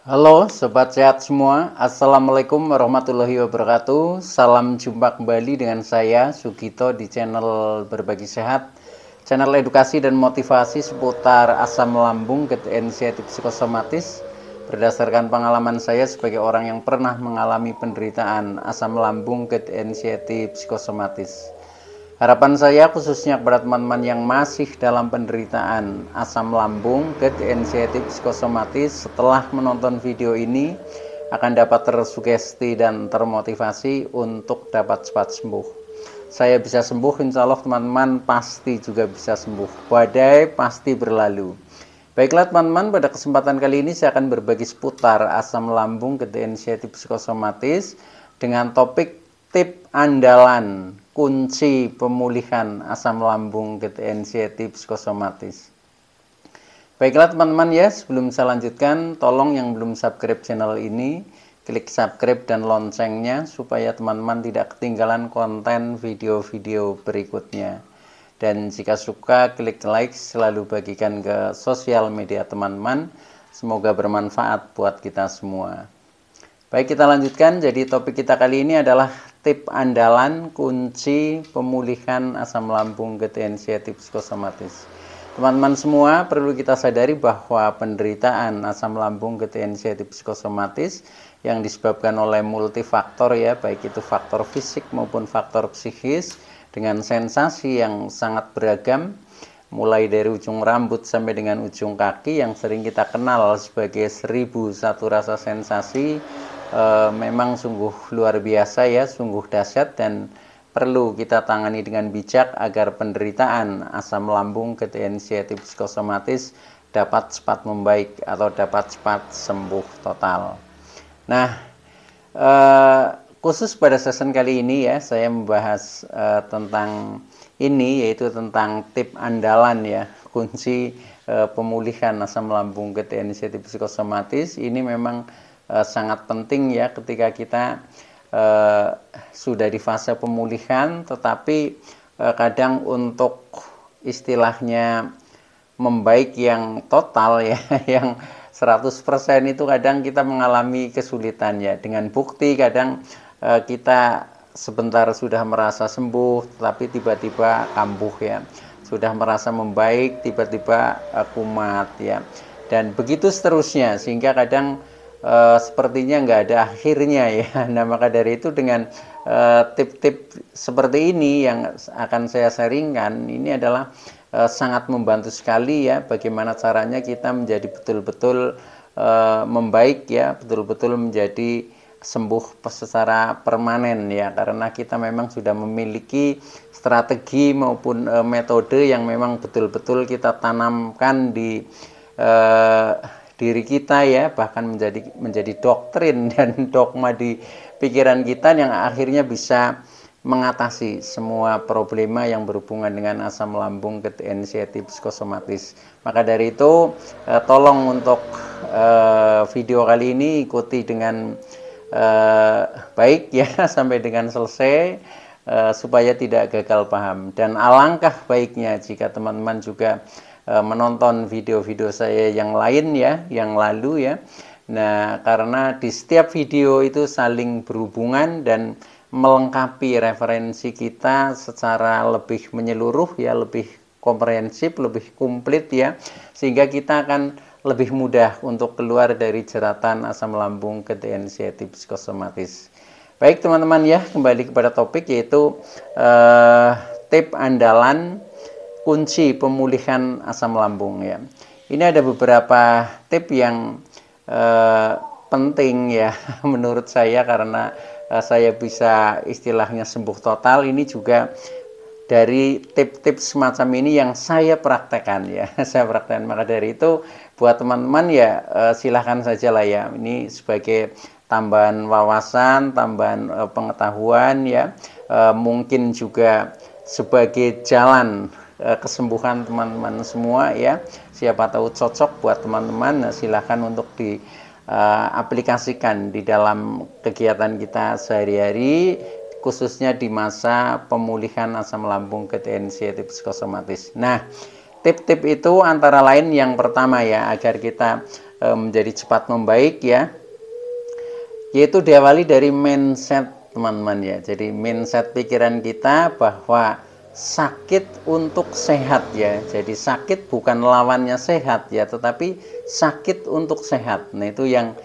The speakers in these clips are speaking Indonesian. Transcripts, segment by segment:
Halo Sobat Sehat semua, Assalamualaikum warahmatullahi wabarakatuh. Salam jumpa kembali dengan saya Sugito di channel Berbagi Sehat, channel edukasi dan motivasi seputar asam lambung, gerd, inisiatif psikosomatis. Berdasarkan pengalaman saya sebagai orang yang pernah mengalami penderitaan asam lambung, gerd, inisiatif psikosomatis. Harapan saya khususnya kepada teman-teman yang masih dalam penderitaan asam lambung, gerd, inisiatif psikosomatis, setelah menonton video ini akan dapat tersugesti dan termotivasi untuk dapat cepat sembuh. Saya bisa sembuh, insya Allah teman-teman pasti juga bisa sembuh. Badai pasti berlalu. Baiklah teman-teman, pada kesempatan kali ini saya akan berbagi seputar asam lambung, gerd, inisiatif psikosomatis dengan topik tip andalan kunci pemulihan asam lambung, gerd, inisiatif psikosomatis. Baiklah teman-teman ya, sebelum saya lanjutkan, tolong yang belum subscribe channel ini, klik subscribe dan loncengnya supaya teman-teman tidak ketinggalan konten video-video berikutnya. Dan jika suka, klik like, selalu bagikan ke sosial media teman-teman. Semoga bermanfaat buat kita semua. Baik, kita lanjutkan. Jadi topik kita kali ini adalah tip andalan kunci pemulihan asam lambung, gerd, inisiatif psikosomatis. Teman-teman semua perlu kita sadari bahwa penderitaan asam lambung, gerd, inisiatif psikosomatis yang disebabkan oleh multifaktor ya, baik itu faktor fisik maupun faktor psikis dengan sensasi yang sangat beragam, mulai dari ujung rambut sampai dengan ujung kaki yang sering kita kenal sebagai 1001 rasa sensasi. Memang sungguh luar biasa ya, sungguh dahsyat dan perlu kita tangani dengan bijak agar penderitaan asam lambung, gerd, inisiatif psikosomatis dapat cepat membaik atau dapat cepat sembuh total. Nah, khusus pada session kali ini ya, saya membahas tentang ini, yaitu tentang tip andalan ya, kunci pemulihan asam lambung, gerd, inisiatif psikosomatis. Ini memang sangat penting ya ketika kita sudah di fase pemulihan, tetapi kadang untuk istilahnya membaik yang total ya, yang 100% itu kadang kita mengalami kesulitan ya. Dengan bukti kadang kita sebentar sudah merasa sembuh, tetapi tiba-tiba kambuh ya. Sudah merasa membaik, tiba-tiba kumat ya. Dan begitu seterusnya, sehingga kadang sepertinya nggak ada akhirnya ya. Nah, maka dari itu dengan tip-tip seperti ini yang akan saya sharingkan, ini adalah sangat membantu sekali ya, bagaimana caranya kita menjadi betul-betul membaik ya, betul-betul menjadi sembuh secara permanen ya, karena kita memang sudah memiliki strategi maupun metode yang memang betul-betul kita tanamkan di diri kita ya, bahkan menjadi doktrin dan dogma di pikiran kita yang akhirnya bisa mengatasi semua problema yang berhubungan dengan asam lambung, gerd, inisiatif psikosomatis. Maka dari itu tolong untuk video kali ini ikuti dengan baik ya sampai dengan selesai supaya tidak gagal paham. Dan alangkah baiknya jika teman-teman juga menonton video-video saya yang lain ya, yang lalu ya. Nah, karena di setiap video itu saling berhubungan dan melengkapi referensi kita secara lebih menyeluruh ya, lebih komprehensif, lebih komplit ya, sehingga kita akan lebih mudah untuk keluar dari jeratan asam lambung, gerd, inisiatif psikosomatis. Baik teman-teman ya, kembali kepada topik, yaitu tip andalan kunci pemulihan asam lambung ya. Ini ada beberapa tip yang penting ya menurut saya, karena saya bisa istilahnya sembuh total. Ini juga dari tip-tip semacam ini yang saya praktekkan ya. Saya praktekkan. Maka dari itu buat teman-teman ya silahkan saja lah ya, ini sebagai tambahan wawasan, tambahan pengetahuan ya, mungkin juga sebagai jalan kesembuhan teman-teman semua ya. Siapa tahu cocok buat teman-teman, silahkan untuk diaplikasikan di dalam kegiatan kita sehari-hari, khususnya di masa pemulihan asam lambung, gerd, inisiatif psikosomatis. Nah, tip-tip itu antara lain yang pertama ya, agar kita menjadi cepat membaik ya, yaitu diawali dari mindset teman-teman ya. Jadi mindset pikiran kita bahwa sakit untuk sehat ya. Jadi sakit bukan lawannya sehat ya, tetapi sakit untuk sehat. Nah, itu yang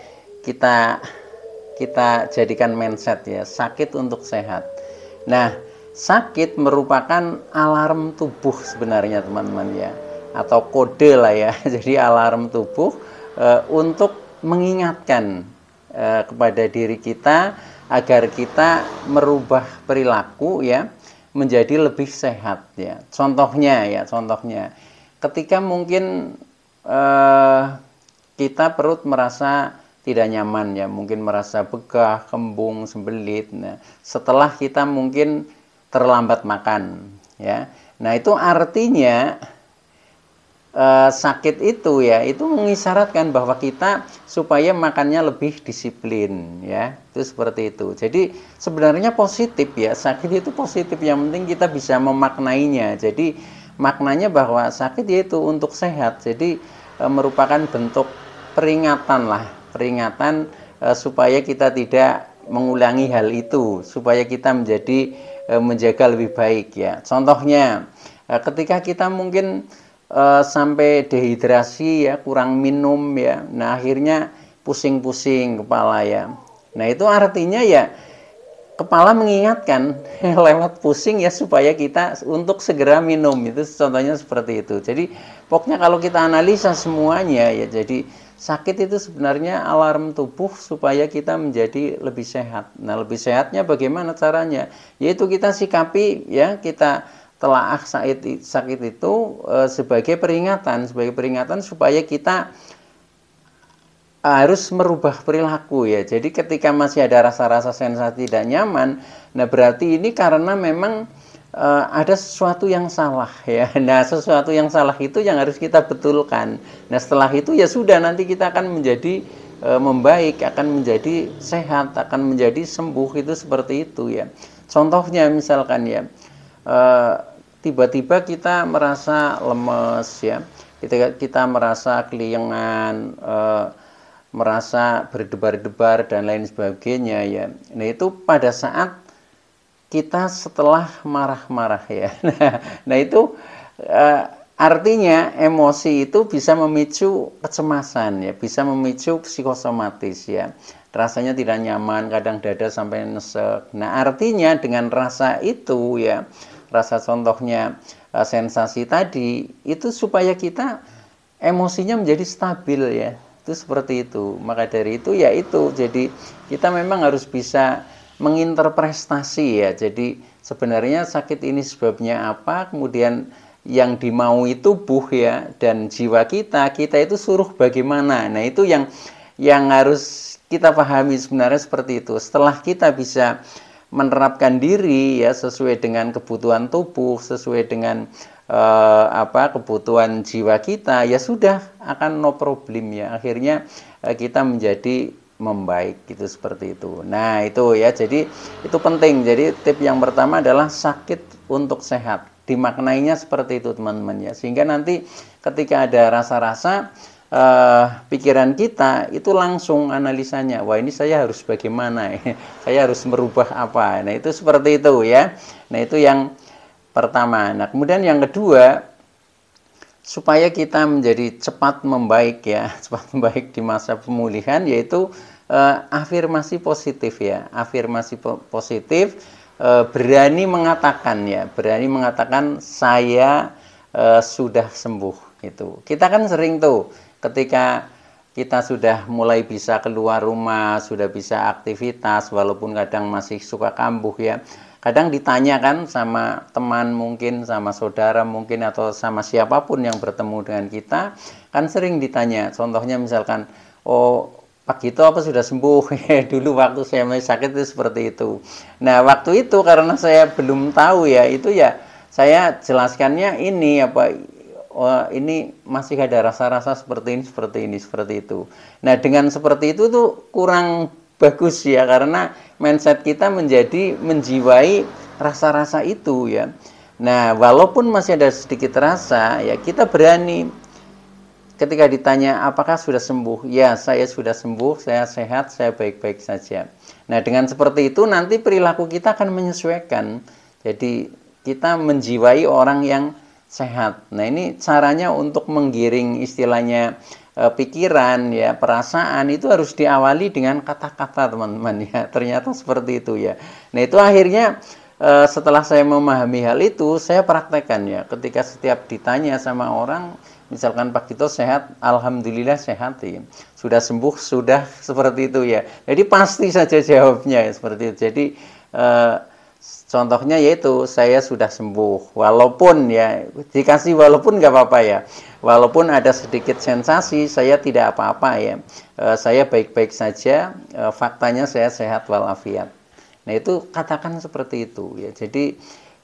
kita jadikan mindset ya, sakit untuk sehat. Nah, sakit merupakan alarm tubuh sebenarnya teman-teman ya, atau kode lah ya. Jadi alarm tubuh untuk mengingatkan kepada diri kita agar kita merubah perilaku ya, menjadi lebih sehat ya. Contohnya ketika mungkin kita perut merasa tidak nyaman ya, mungkin merasa begah, kembung, sembelit. Nah, setelah kita mungkin terlambat makan ya. Nah, itu artinya sakit itu ya, itu mengisyaratkan bahwa kita supaya makannya lebih disiplin ya, itu seperti itu. Jadi sebenarnya positif ya, sakit itu positif, yang penting kita bisa memaknainya. Jadi maknanya bahwa sakit yaitu untuk sehat, jadi merupakan bentuk peringatan supaya kita tidak mengulangi hal itu, supaya kita menjaga lebih baik ya. Contohnya ketika kita mungkin sampai dehidrasi ya, kurang minum ya, nah akhirnya pusing-pusing kepala ya. Nah, itu artinya ya kepala mengingatkan lewat pusing ya, supaya kita untuk segera minum. Itu contohnya seperti itu. Jadi pokoknya kalau kita analisa semuanya ya, jadi sakit itu sebenarnya alarm tubuh supaya kita menjadi lebih sehat. Nah, lebih sehatnya bagaimana caranya? Yaitu kita sikapi ya, kita telaah sakit itu sebagai peringatan supaya kita harus merubah perilaku ya. Jadi ketika masih ada rasa-rasa sensasi tidak nyaman, nah berarti ini karena memang ada sesuatu yang salah ya. Nah, sesuatu yang salah itu yang harus kita betulkan. Nah, setelah itu ya sudah, nanti kita akan menjadi membaik, akan menjadi sehat, akan menjadi sembuh, itu seperti itu ya. Contohnya misalkan ya, tiba-tiba kita merasa lemes ya, kita merasa keliengan, merasa berdebar-debar dan lain sebagainya ya. Nah, itu pada saat kita setelah marah-marah ya. Nah, itu artinya emosi itu bisa memicu kecemasan ya, bisa memicu psikosomatis ya. Rasanya tidak nyaman, kadang dada sampai nesek. Nah, artinya dengan rasa itu ya, rasa contohnya sensasi tadi, itu supaya kita emosinya menjadi stabil ya. Itu seperti itu. Maka dari itu ya itu, jadi kita memang harus bisa menginterpretasi ya. Jadi sebenarnya sakit ini sebabnya apa, kemudian yang dimaui tubuh ya dan jiwa kita itu suruh bagaimana. Nah, itu yang harus kita pahami sebenarnya seperti itu. Setelah kita bisa menerapkan diri ya sesuai dengan kebutuhan tubuh, sesuai dengan kebutuhan jiwa kita, ya sudah, akan no problem ya. Akhirnya kita menjadi membaik gitu, seperti itu. Nah, itu ya, jadi itu penting. Jadi tip yang pertama adalah sakit untuk sehat. Dimaknainya seperti itu teman-teman ya. Sehingga nanti ketika ada rasa-rasa pikiran kita itu langsung analisanya, wah ini saya harus bagaimana, saya harus merubah apa. Nah, itu seperti itu ya. Nah, itu yang pertama. Nah, kemudian yang kedua, supaya kita menjadi cepat membaik ya, cepat membaik di masa pemulihan, yaitu afirmasi positif ya. Afirmasi positif, berani mengatakan ya, berani mengatakan saya sudah sembuh gitu. Kita kan sering tuh ketika kita sudah mulai bisa keluar rumah, sudah bisa aktivitas, walaupun kadang masih suka kambuh ya. Kadang ditanya kan sama teman mungkin, sama saudara mungkin, atau sama siapapun yang bertemu dengan kita, kan sering ditanya. Contohnya misalkan, oh Pak Gito apa sudah sembuh? Dulu waktu saya masih sakit itu seperti itu. Nah, waktu itu karena saya belum tahu ya, itu ya saya jelaskannya ini ini masih ada rasa-rasa seperti ini, seperti itu. Nah, dengan seperti itu tuh kurang bagus ya, karena mindset kita menjiwai rasa-rasa itu ya. Nah, walaupun masih ada sedikit rasa, ya kita berani ketika ditanya apakah sudah sembuh. Ya, saya sudah sembuh, saya sehat, saya baik-baik saja. Nah, dengan seperti itu nanti perilaku kita akan menyesuaikan. Jadi kita menjiwai orang yang sehat. Nah, ini caranya untuk menggiring istilahnya pikiran, ya, perasaan itu harus diawali dengan kata-kata, teman-teman, ya. Ternyata seperti itu, ya. Nah, itu akhirnya setelah saya memahami hal itu, saya praktekkan, ya. Ketika setiap ditanya sama orang, misalkan Pak Gito sehat, alhamdulillah sehat, ya. Sudah sembuh, sudah, seperti itu, ya. Jadi pasti saja jawabnya, ya, seperti itu. Jadi contohnya yaitu saya sudah sembuh, walaupun, ya, dikasih walaupun nggak apa-apa, ya, walaupun ada sedikit sensasi, saya tidak apa-apa, ya, saya baik-baik saja, faktanya saya sehat walafiat. Nah, itu katakan seperti itu, ya. Jadi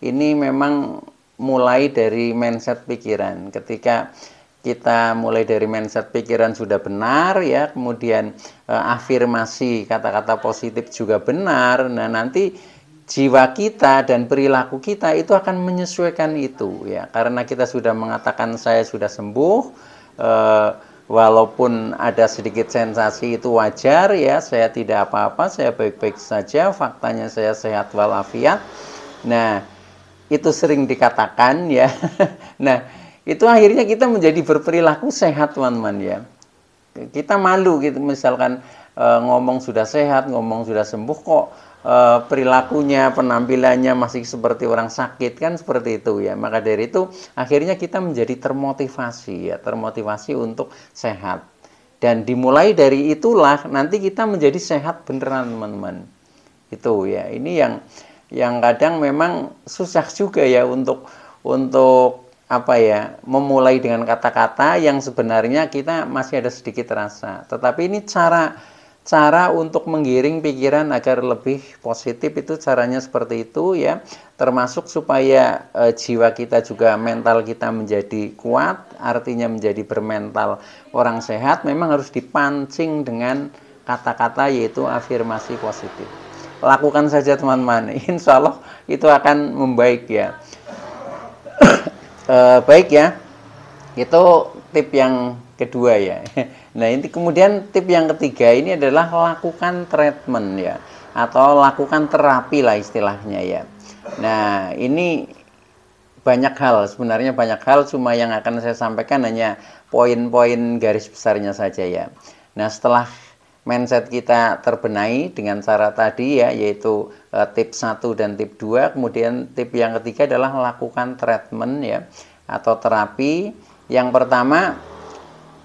ini memang mulai dari mindset pikiran. Ketika kita mulai dari mindset pikiran sudah benar, ya, kemudian afirmasi kata-kata positif juga benar. Nah, nanti jiwa kita dan perilaku kita itu akan menyesuaikan itu, ya. Karena kita sudah mengatakan saya sudah sembuh, walaupun ada sedikit sensasi itu wajar, ya, saya tidak apa-apa, saya baik-baik saja, faktanya saya sehat walafiat. Nah, itu sering dikatakan, ya. Nah, itu akhirnya kita menjadi berperilaku sehat, teman-teman, ya. Kita malu gitu, misalkan ngomong sudah sehat, ngomong sudah sembuh, kok perilakunya, penampilannya masih seperti orang sakit, kan seperti itu, ya. Maka dari itu akhirnya kita menjadi termotivasi, ya, termotivasi untuk sehat. Dan dimulai dari itulah nanti kita menjadi sehat beneran, teman-teman. Itu, ya. Ini yang kadang memang susah juga, ya, untuk apa, ya, memulai dengan kata-kata yang sebenarnya kita masih ada sedikit rasa. Tetapi ini cara untuk menggiring pikiran agar lebih positif, itu caranya seperti itu, ya. Termasuk supaya jiwa kita juga, mental kita menjadi kuat, artinya menjadi bermental orang sehat, memang harus dipancing dengan kata-kata, yaitu afirmasi positif. Lakukan saja, teman-teman, insya Allah itu akan membaik, ya. Baik, ya, itu tip yang kedua, ya. Nah, ini kemudian tip yang ketiga ini adalah lakukan treatment, ya, atau lakukan terapi lah istilahnya, ya. Nah, ini banyak hal, sebenarnya banyak hal, cuma yang akan saya sampaikan hanya poin-poin garis besarnya saja, ya. Nah, setelah mindset kita terbenahi dengan cara tadi, ya, yaitu tip 1 dan tip 2, kemudian tip yang ketiga adalah lakukan treatment, ya, atau terapi. Yang pertama,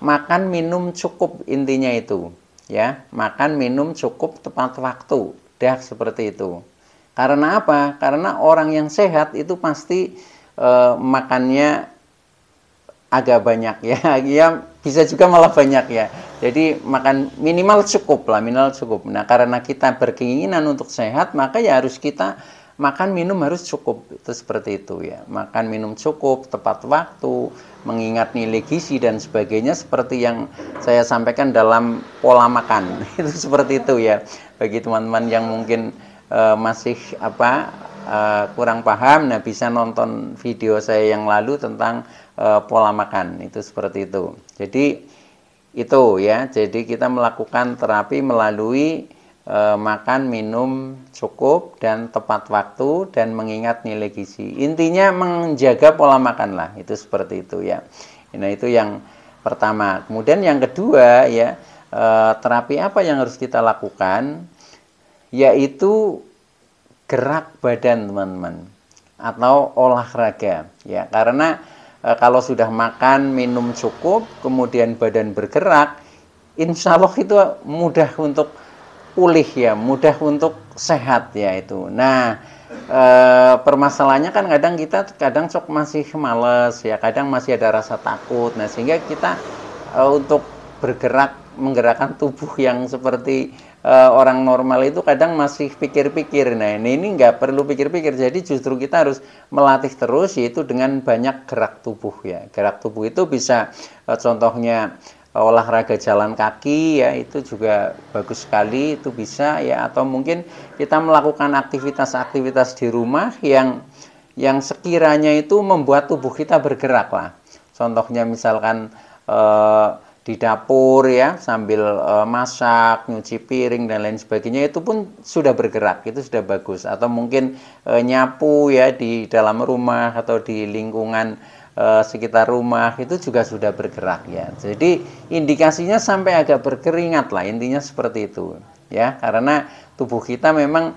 makan minum cukup, intinya itu, ya. Makan minum cukup tepat waktu, dah, seperti itu. Karena apa? Karena orang yang sehat itu pasti makannya agak banyak, ya. Ya, bisa juga malah banyak, ya. Jadi makan minimal cukup lah, minimal cukup. Nah, karena kita berkeinginan untuk sehat, maka ya harus kita makan minum harus cukup. Itu seperti itu, ya. Makan minum cukup, tepat waktu, mengingat nilai gizi dan sebagainya, seperti yang saya sampaikan dalam pola makan. Itu seperti itu, ya. Bagi teman-teman yang mungkin masih kurang paham, nah, bisa nonton video saya yang lalu tentang pola makan. Itu seperti itu. Jadi itu, ya. Jadi kita melakukan terapi melalui makan minum cukup dan tepat waktu dan mengingat nilai gizi. Intinya menjaga pola makan lah, itu seperti itu, ya. Nah, itu yang pertama. Kemudian yang kedua, ya, terapi apa yang harus kita lakukan, yaitu gerak badan, teman-teman, atau olahraga, ya. Karena kalau sudah makan minum cukup kemudian badan bergerak, insya Allah itu mudah untuk pulih, ya, mudah untuk sehat, ya, itu. Nah, permasalahannya kan kadang sok masih males, ya, kadang masih ada rasa takut. Nah, sehingga kita untuk bergerak, menggerakkan tubuh yang seperti orang normal itu kadang masih pikir-pikir. Nah, ini nggak perlu pikir-pikir, jadi justru kita harus melatih terus, yaitu dengan banyak gerak tubuh, ya. Gerak tubuh itu bisa contohnya olahraga jalan kaki, ya, itu juga bagus sekali, itu bisa, ya. Atau mungkin kita melakukan aktivitas-aktivitas di rumah yang yang sekiranya itu membuat tubuh kita bergerak lah. Contohnya misalkan di dapur ya, sambil masak, nyuci piring dan lain sebagainya, itu pun sudah bergerak, itu sudah bagus. Atau mungkin nyapu ya di dalam rumah atau di lingkungan sekitar rumah, itu juga sudah bergerak ya. Jadi indikasinya sampai agak berkeringat lah, intinya seperti itu ya, karena tubuh kita memang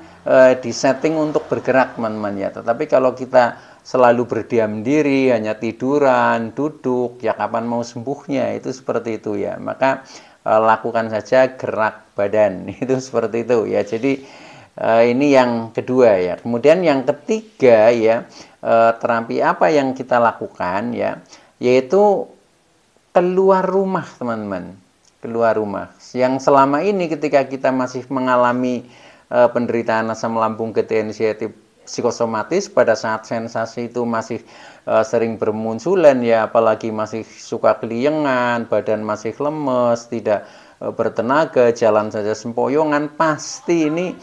disetting untuk bergerak teman-teman ya. Tetapi kalau kita selalu berdiam diri, hanya tiduran, duduk, ya kapan mau sembuhnya, itu seperti itu ya. Maka lakukan saja gerak badan, itu seperti itu ya. Jadi ini yang kedua ya. Kemudian yang ketiga ya, terapi apa yang kita lakukan ya, yaitu keluar rumah teman-teman. Keluar rumah. Yang selama ini ketika kita masih mengalami penderitaan asam lambung GTNC psikosomatis, pada saat sensasi itu masih sering bermunculan ya, apalagi masih suka keliengan, badan masih lemes, tidak bertenaga, jalan saja sempoyongan, pasti ini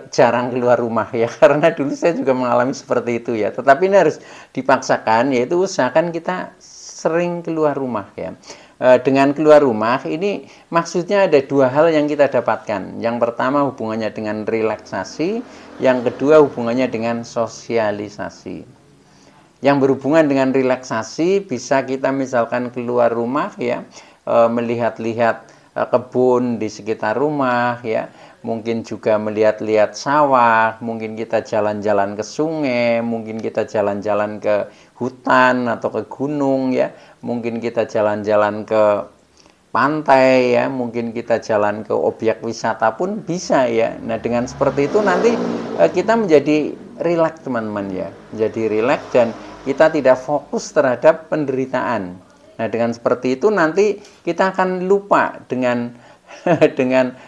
jarang keluar rumah ya, karena dulu saya juga mengalami seperti itu ya. Tetapi ini harus dipaksakan, yaitu usahakan kita sering keluar rumah ya. Dengan keluar rumah ini maksudnya ada dua hal yang kita dapatkan. Yang pertama hubungannya dengan relaksasi, yang kedua hubungannya dengan sosialisasi. Yang berhubungan dengan relaksasi bisa kita misalkan keluar rumah ya, melihat-lihat kebun di sekitar rumah ya, mungkin juga melihat-lihat sawah, mungkin kita jalan-jalan ke sungai, mungkin kita jalan-jalan ke hutan atau ke gunung ya, mungkin kita jalan-jalan ke pantai ya, mungkin kita jalan ke objek wisata pun bisa ya. Nah dengan seperti itu nanti kita menjadi rileks teman-teman ya, menjadi rileks dan kita tidak fokus terhadap penderitaan. Nah dengan seperti itu nanti kita akan lupa dengan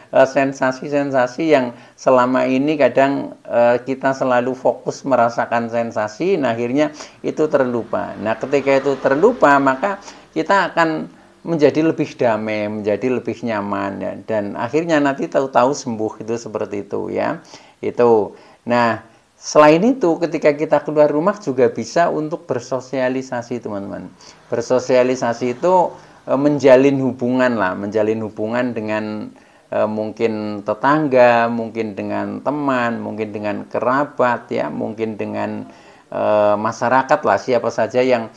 sensasi-sensasi yang selama ini kadang kita selalu fokus merasakan sensasi, nah akhirnya itu terlupa. Nah ketika itu terlupa maka kita akan menjadi lebih damai, menjadi lebih nyaman ya. Dan akhirnya nanti tahu-tahu sembuh, itu seperti itu ya. Itu. Nah selain itu ketika kita keluar rumah juga bisa untuk bersosialisasi teman-teman. Bersosialisasi itu menjalin hubungan lah, menjalin hubungan dengan mungkin tetangga, mungkin dengan teman, mungkin dengan kerabat ya, mungkin dengan masyarakat lah, siapa saja yang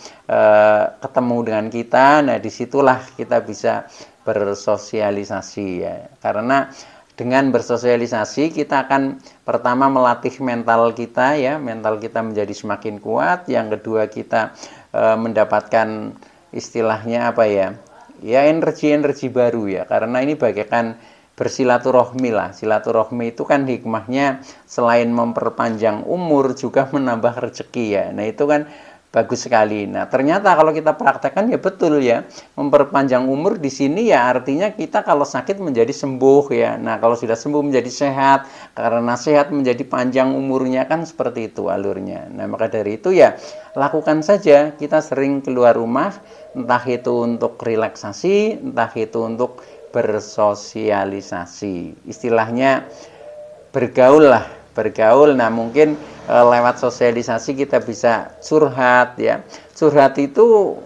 ketemu dengan kita. Nah disitulah kita bisa bersosialisasi ya, karena dengan bersosialisasi kita akan pertama melatih mental kita ya, mental kita menjadi semakin kuat. Yang kedua kita mendapatkan istilahnya apa ya, ya energi-energi baru ya, karena ini bagaikan bersilaturahmi lah. Silaturahmi itu kan hikmahnya selain memperpanjang umur juga menambah rezeki ya. Nah itu kan bagus sekali. Nah ternyata kalau kita praktekkan ya betul ya, memperpanjang umur di sini ya artinya kita kalau sakit menjadi sembuh ya. Nah kalau sudah sembuh menjadi sehat, karena sehat menjadi panjang umurnya, kan seperti itu alurnya. Nah maka dari itu ya lakukan saja kita sering keluar rumah, entah itu untuk relaksasi, entah itu untuk bersosialisasi. Istilahnya bergaul lah, bergaul. Nah mungkin lewat sosialisasi kita bisa curhat ya. Curhat itu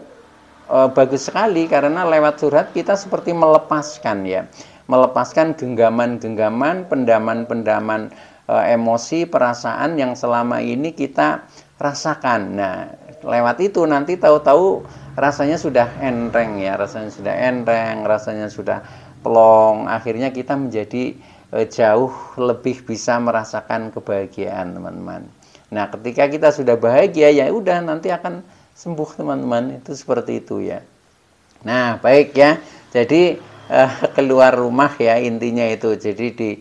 bagus sekali, karena lewat curhat kita seperti melepaskan ya, melepaskan genggaman-genggaman, pendaman-pendaman emosi, perasaan yang selama ini kita rasakan. Nah lewat itu nanti tahu-tahu rasanya sudah enteng ya, rasanya sudah enteng, rasanya sudah plong. Akhirnya kita menjadi jauh lebih bisa merasakan kebahagiaan teman-teman. Nah ketika kita sudah bahagia ya udah nanti akan sembuh teman-teman, itu seperti itu ya. Nah baik ya, jadi keluar rumah ya intinya itu. Jadi di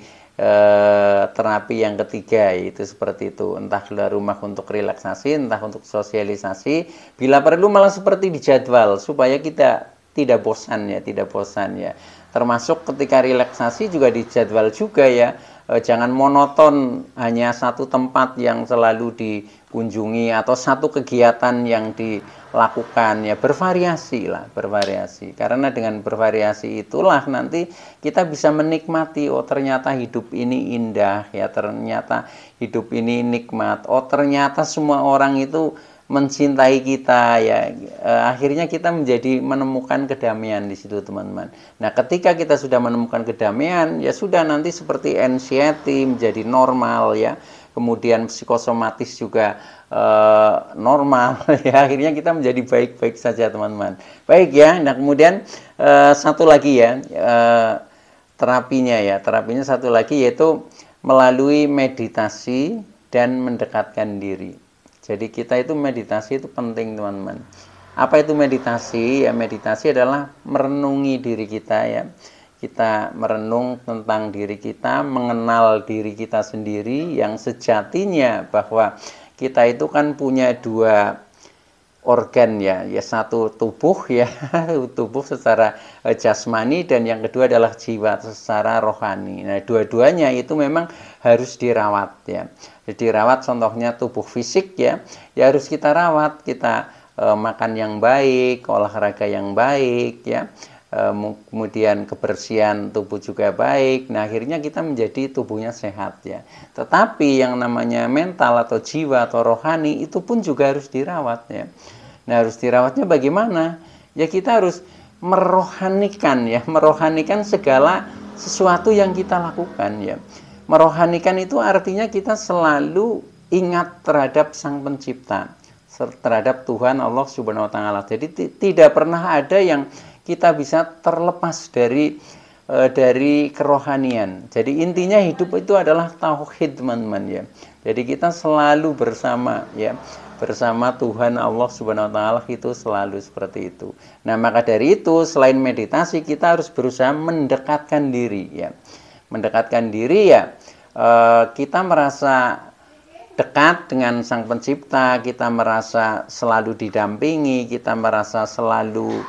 terapi yang ketiga itu seperti itu, entah keluar rumah untuk relaksasi, entah untuk sosialisasi, bila perlu malah seperti dijadwal supaya kita tidak bosan ya, tidak bosan ya. Termasuk ketika relaksasi juga dijadwal juga ya, jangan monoton hanya satu tempat yang selalu dikunjungi atau satu kegiatan yang dilakukan, ya bervariasi lah, bervariasi. Karena dengan bervariasi itulah nanti kita bisa menikmati, oh ternyata hidup ini indah, ya ternyata hidup ini nikmat, oh ternyata semua orang itu mencintai kita, ya akhirnya kita menjadi menemukan kedamaian di situ, teman-teman. Nah, ketika kita sudah menemukan kedamaian, ya sudah nanti seperti anxiety menjadi normal, ya kemudian psikosomatis juga normal, ya akhirnya kita menjadi baik-baik saja, teman-teman. Baik ya. Nah, kemudian satu lagi ya, terapinya satu lagi, yaitu melalui meditasi dan mendekatkan diri. Jadi kita itu meditasi itu penting, teman-teman. Apa itu meditasi? Ya meditasi adalah merenungi diri kita, ya. Kita merenung tentang diri kita, mengenal diri kita sendiri yang sejatinya bahwa kita itu kan punya dua organ, ya satu tubuh, ya tubuh secara jasmani, dan yang kedua adalah jiwa secara rohani. Nah, dua-duanya itu memang harus dirawat, ya. Dirawat, contohnya tubuh fisik, ya harus kita rawat, kita makan yang baik, olahraga yang baik, ya kemudian kebersihan tubuh juga baik. Nah, akhirnya kita menjadi tubuhnya sehat, ya. Tetapi yang namanya mental atau jiwa atau rohani itu pun juga harus dirawat, ya. Nah, harus dirawatnya bagaimana? Ya kita harus merohanikan, ya merohanikan segala sesuatu yang kita lakukan, ya. Merohanikan itu artinya kita selalu ingat terhadap Sang Pencipta, terhadap Tuhan Allah Subhanahu wa taala. Jadi tidak pernah ada yang kita bisa terlepas dari kerohanian. Jadi intinya hidup itu adalah tauhid, teman-teman, ya. Jadi kita selalu bersama, ya bersama Tuhan Allah Subhanahu wa taala, itu selalu seperti itu. Nah, maka dari itu selain meditasi kita harus berusaha mendekatkan diri, ya. Mendekatkan diri, ya kita merasa dekat dengan Sang Pencipta, kita merasa selalu didampingi, kita merasa selalu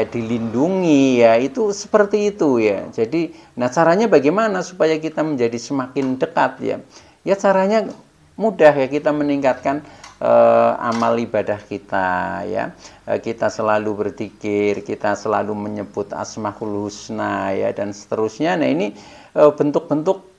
dilindungi, ya itu seperti itu, ya. Jadi nah caranya bagaimana supaya kita menjadi semakin dekat, ya caranya mudah, ya kita meningkatkan amal ibadah kita, ya kita selalu berzikir, kita selalu menyebut Asmaul Husna, ya dan seterusnya. Nah, ini bentuk-bentuk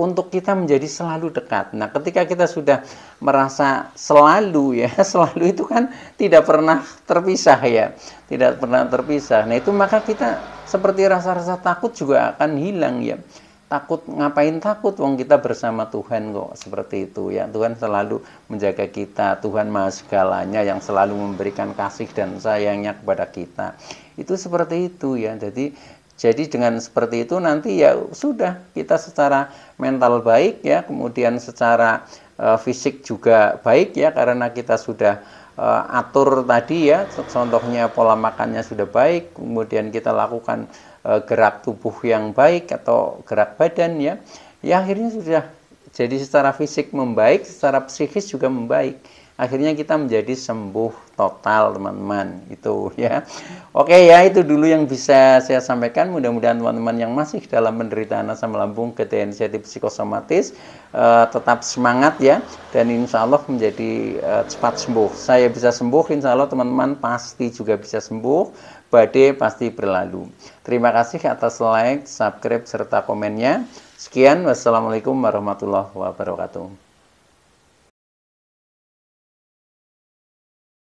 untuk kita menjadi selalu dekat. Nah, ketika kita sudah merasa selalu, ya selalu itu kan tidak pernah terpisah, ya tidak pernah terpisah. Nah, itu maka kita seperti rasa-rasa takut juga akan hilang, ya. Takut, ngapain takut, wong kita bersama Tuhan kok, seperti itu, ya. Tuhan selalu menjaga kita, Tuhan Maha Segalanya yang selalu memberikan kasih dan sayangnya kepada kita. Itu seperti itu, ya. Jadi dengan seperti itu nanti ya sudah, kita secara mental baik, ya kemudian secara fisik juga baik, ya karena kita sudah atur tadi, ya contohnya pola makannya sudah baik, kemudian kita lakukan gerak tubuh yang baik atau gerak badan, ya akhirnya sudah jadi secara fisik membaik, secara psikis juga membaik. Akhirnya kita menjadi sembuh total, teman-teman, itu, ya. Oke, ya itu dulu yang bisa saya sampaikan. Mudah-mudahan teman-teman yang masih dalam penderitaan asam lambung, anxiety, psikosomatis tetap semangat, ya, dan insya Allah menjadi cepat sembuh. Saya bisa sembuh, insya Allah teman-teman pasti juga bisa sembuh. Badai pasti berlalu. Terima kasih atas like, subscribe, serta komennya. Sekian, wassalamualaikum warahmatullahi wabarakatuh.